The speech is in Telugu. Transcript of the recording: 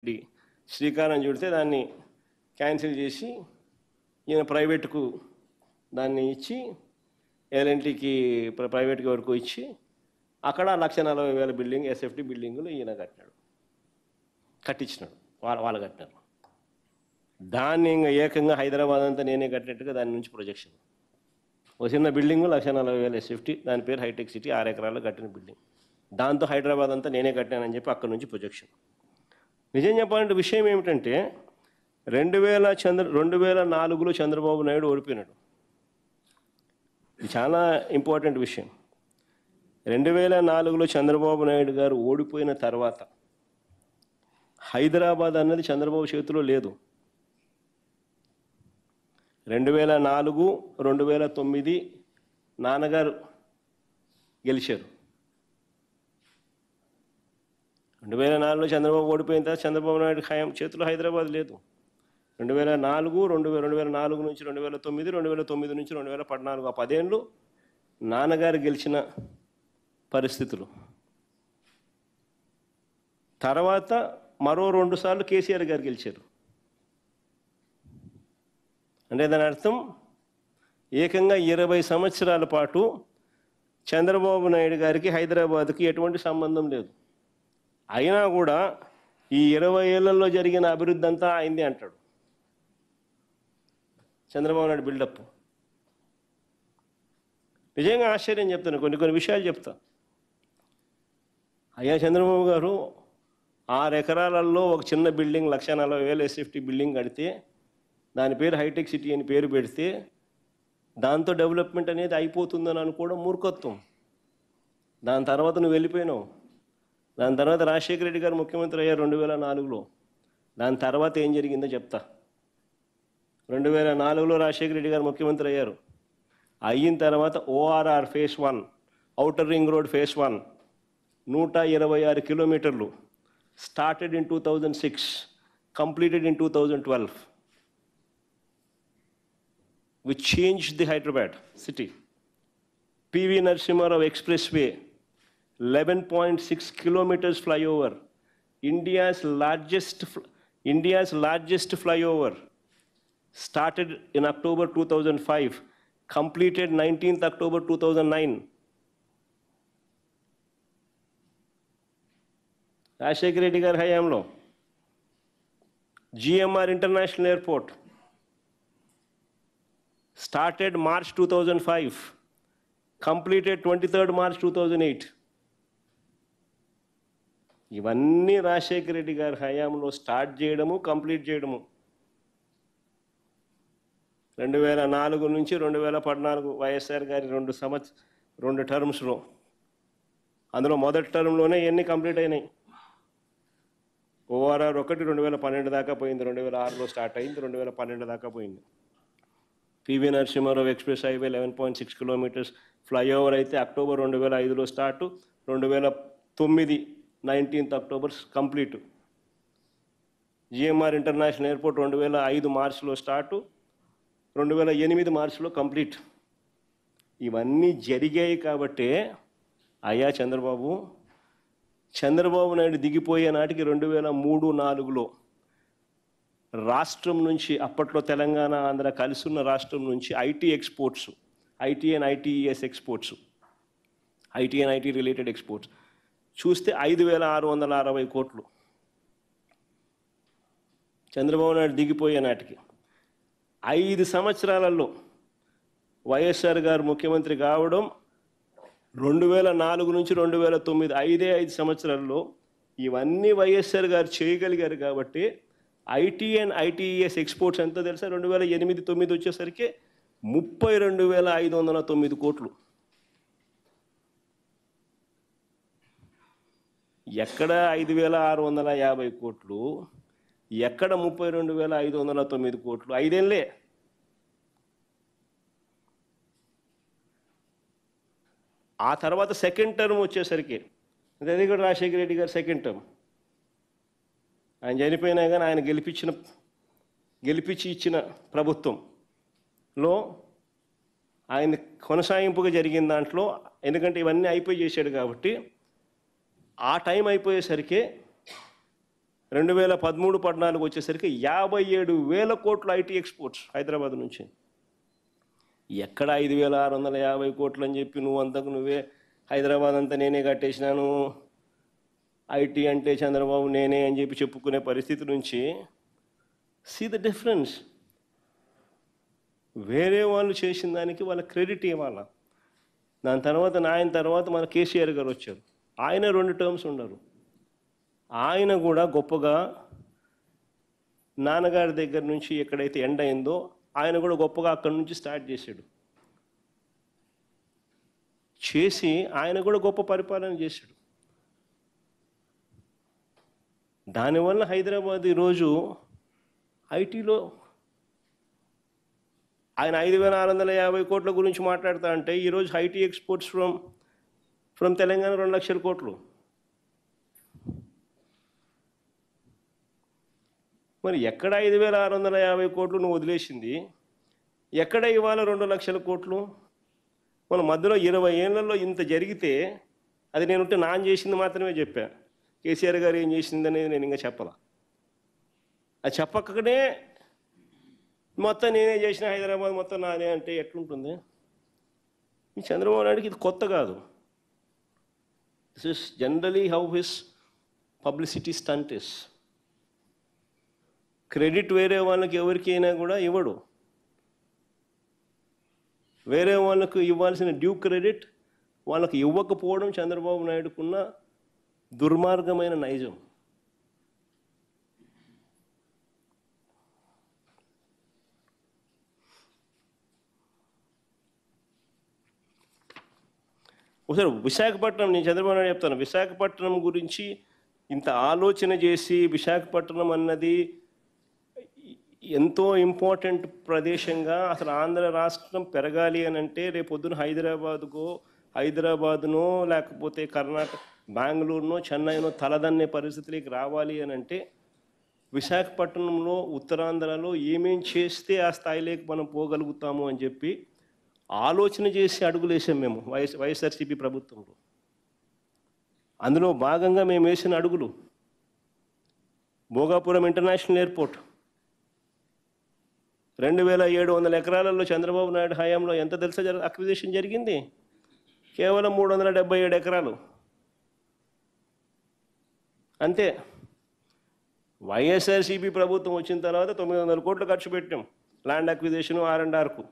రెడ్డి శ్రీకారం చుడితే దాన్ని క్యాన్సిల్ చేసి ఈయన ప్రైవేట్కు దాన్ని ఇచ్చి ఎల్ఎన్టీకి ప్రైవేట్కి వరకు ఇచ్చి అక్కడ 1,40,000 బిల్డింగ్ ఎస్ఎఫ్టీ బిల్డింగులు ఈయన కట్టించినాడు. వాళ్ళు కట్టినారు. దాన్ని ఇంకా ఏకంగా హైదరాబాద్ అంతా నేనే కట్టినట్టుగా దాని నుంచి ప్రొజెక్షన్. ఒక చిన్న బిల్డింగు 1,40,000 ఎస్ఎఫ్టీ, దాని పేరు హైటెక్ సిటీ, 6 ఎకరాల్లో కట్టిన బిల్డింగ్. దాంతో హైదరాబాద్ అంతా నేనే కట్టానని చెప్పి అక్కడి నుంచి ప్రొజెక్షన్. నిజం చెప్పాలంటే విషయం ఏమిటంటే 2004లో చంద్రబాబు నాయుడు ఓడిపోయినాడు. ఇది చాలా ఇంపార్టెంట్ విషయం. 2004లో చంద్రబాబు నాయుడు గారు ఓడిపోయిన తర్వాత హైదరాబాద్ అన్నది చంద్రబాబు చేతిలో లేదు. 2004, 2009 నాన్నగారు గెలిచారు. 2004లో చంద్రబాబు ఓడిపోయిన తర్వాత చంద్రబాబు నాయుడు చేతిలో హైదరాబాద్ లేదు. 2004 నుంచి 2009, 2009 నుంచి 2014 ఆ 10 ఏళ్ళు నాన్నగారు గెలిచిన పరిస్థితులు. తర్వాత మరో 2 సార్లు కేసీఆర్ గారు గెలిచారు. అంటే దాని అర్థం ఏకంగా 20 సంవత్సరాల పాటు చంద్రబాబు నాయుడు గారికి హైదరాబాద్కి ఎటువంటి సంబంధం లేదు. అయినా కూడా ఈ 20 ఏళ్లలో జరిగిన అభివృద్ధి అంతా అయింది అంటాడు చంద్రబాబు నాయుడు బిల్డప్. నిజంగా ఆశ్చర్యం చెప్తాను, కొన్ని విషయాలు చెప్తా. అయ్యా చంద్రబాబు గారు 6 ఎకరాలలో ఒక చిన్న బిల్డింగ్ 1,40,000 ఎస్ఎఫ్టీ బిల్డింగ్ కడితే దాని పేరు హైటెక్ సిటీ అని పేరు పెడితే దాంతో డెవలప్మెంట్ అనేది అయిపోతుందని అనుకోవడం మూర్ఖత్వం. దాని తర్వాత నువ్వు వెళ్ళిపోయినావు. దాని తర్వాత రాజశేఖర రెడ్డి గారు ముఖ్యమంత్రి అయ్యారు 2004లో. దాని తర్వాత ఏం జరిగిందో చెప్తా. 2004లో రాజశేఖర రెడ్డి గారు ముఖ్యమంత్రి అయ్యారు. అయిన తర్వాత ORR phase 1, outer ring road phase 1 126 కిలోమీటర్లు started in 2006, completed in 2012, which changed the Hyderabad city. PV Narasimha Rao Expressway, 11.6 kilometers flyover, India's largest flyover, started in October 2005, completed 19th October 2009. Rajasekhara Reddy గారి హయాంలో GMR International Airport, started March 2005, completed 23rd March 2008. ఇవన్నీ రాజశేఖర రెడ్డి గారి హయాంలో స్టార్ట్ చేయడము, కంప్లీట్ చేయడము. 2004 నుంచి 2014 వైఎస్ఆర్ గారి 2 టర్మ్స్లో, అందులో మొదటి టర్మ్లోనే ఎన్ని కంప్లీట్ అయినాయి. ORR 1 2012 దాకా పోయింది, 2006లో స్టార్ట్ అయింది, 2012 దాకా పోయింది. PV Narasimha Rao express highway 11.6 kilometres flyover అయితే అక్టోబర్ 2005లో start, 2009 19th October complete. GMR international airport 2005 మార్చిలో స్టార్టు, 2008 మార్చిలో కంప్లీట్. ఇవన్నీ జరిగాయి కాబట్టే అయ్యా చంద్రబాబు నాయుడు దిగిపోయే నాటికి 2003-04లో రాష్ట్రం నుంచి, అప్పట్లో తెలంగాణ ఆంధ్ర కలిసి ఉన్న రాష్ట్రం నుంచి IT exports, IT and ITES exports, IT and IT related exports చూస్తే 5,660 కోట్లు. చంద్రబాబు నాయుడు దిగిపోయే నాటికి 5 సంవత్సరాలలో వైఎస్ఆర్ గారు ముఖ్యమంత్రి కావడం 2004 నుంచి 2009, 5 సంవత్సరాల్లో ఇవన్నీ వైఎస్ఆర్ గారు చేయగలిగారు కాబట్టి IT అండ్ ITES ఎక్స్పోర్ట్స్ ఎంతో తెలుసా? 2008-09 వచ్చేసరికి 32,509 కోట్లు. ఎక్కడ 5,650 కోట్లు, ఎక్కడ 32,509 కోట్లు? 5 ఏళ్ళే. ఆ తర్వాత సెకండ్ టర్మ్ వచ్చేసరికి, అది కూడా రాజశేఖర రెడ్డి గారు సెకండ్ టర్మ్, ఆయన చనిపోయినా కానీ ఆయన గెలిపించి ఇచ్చిన ప్రభుత్వంలో ఆయన కొనసాగింపుగా జరిగిన దాంట్లో, ఎందుకంటే ఇవన్నీ అయిపోయి చేశాడు కాబట్టి ఆ టైం అయిపోయేసరికి 2013-14 వచ్చేసరికి 57,000 కోట్లు ఐటీ ఎక్స్పోర్ట్స్ హైదరాబాద్ నుంచి. ఎక్కడ 5,650 కోట్లు అని చెప్పి నువ్వే హైదరాబాద్ అంతా నేనే కట్టేసినాను, ఐటీ అంటే చంద్రబాబు నేనే అని చెప్పి చెప్పుకునే పరిస్థితి నుంచి సీ ద డిఫరెన్స్. వేరే వాళ్ళు చేసిన దానికి వాళ్ళ క్రెడిట్ ఇవ్వాలా. దాని తర్వాత ఆయన తర్వాత మన కేసీఆర్ గారు వచ్చారు. ఆయన 2 టర్మ్స్ ఉన్నారు. ఆయన కూడా గొప్పగా నాన్నగారి దగ్గర నుంచి ఎక్కడైతే ఎండ్ అయిందో ఆయన కూడా గొప్పగా అక్కడి నుంచి స్టార్ట్ చేసి ఆయన కూడా గొప్ప పరిపాలన చేశాడు. దానివల్ల హైదరాబాద్ ఈరోజు ఐటీలో ఆయన 5,650 కోట్ల గురించి మాట్లాడుతా అంటే ఈరోజు ఐటీ ఎక్స్పోర్ట్స్ ఫ్రమ్ తెలంగాణ 2 లక్షల కోట్లు. మరి ఎక్కడ 5,650 కోట్లు నువ్వు వదిలేసింది, ఎక్కడ ఇవాళ 2 లక్షల కోట్లు? మన మధ్యలో 20 ఏళ్లలో ఇంత జరిగితే అది నేనుంటే నాన్ చేసింది మాత్రమే చెప్పా. కేసీఆర్ గారు ఏం చేసిందనేది నేను ఇంకా చెప్పాల. అది చెప్పకనే మొత్తం నేనే చేసిన హైదరాబాద్ మొత్తం నానే అంటే ఎట్లుంటుంది? ఈ చంద్రబాబు నాయుడుకి ఇది కొత్త కాదు. This is generally how his publicity stunt is. Credit వేరే వాళ్ళకి ఎవరికైనా కూడా ఇవ్వడు. వేరే వాళ్ళకు ఇవ్వాల్సిన డ్యూ క్రెడిట్ వాళ్ళకి ఇవ్వకపోవడం చంద్రబాబు నాయుడుకున్న దుర్మార్గమైన నైజం. ఒకసారి విశాఖపట్నం, నేను చంద్రబాబు నాయుడు చెప్తాను, విశాఖపట్నం గురించి ఇంత ఆలోచన చేసి విశాఖపట్నం అన్నది ఎంతో ఇంపార్టెంట్ ప్రదేశంగా అసలు ఆంధ్ర రాష్ట్రం పెరగాలి అని అంటే రేపొద్దున హైదరాబాదునో లేకపోతే కర్ణాటక బెంగళూరునో చెన్నైనో తలదన్నే పరిస్థితికి రావాలి అని అంటే విశాఖపట్నంలో ఉత్తరాంధ్రలో ఏమేం చేస్తే ఆ స్థాయిలోకి మనం పోగలుగుతాము అని చెప్పి ఆలోచన చేసి అడుగులు వేసాం మేము వైఎస్ఆర్సీపీ ప్రభుత్వంలో. అందులో భాగంగా మేము వేసిన అడుగులు భోగాపురం ఇంటర్నేషనల్ ఎయిర్పోర్ట్ 2,700 ఎకరాలలో చంద్రబాబు నాయుడు హయాంలో ఎంత తెలుసా అక్విజిషన్ జరిగింది? కేవలం 377 ఎకరాలు అంతే. వైఎస్ఆర్సీపీ ప్రభుత్వం వచ్చిన తర్వాత 900 కోట్లు ఖర్చు పెట్టాం ల్యాండ్ అక్విజిషన్ R&Rకు.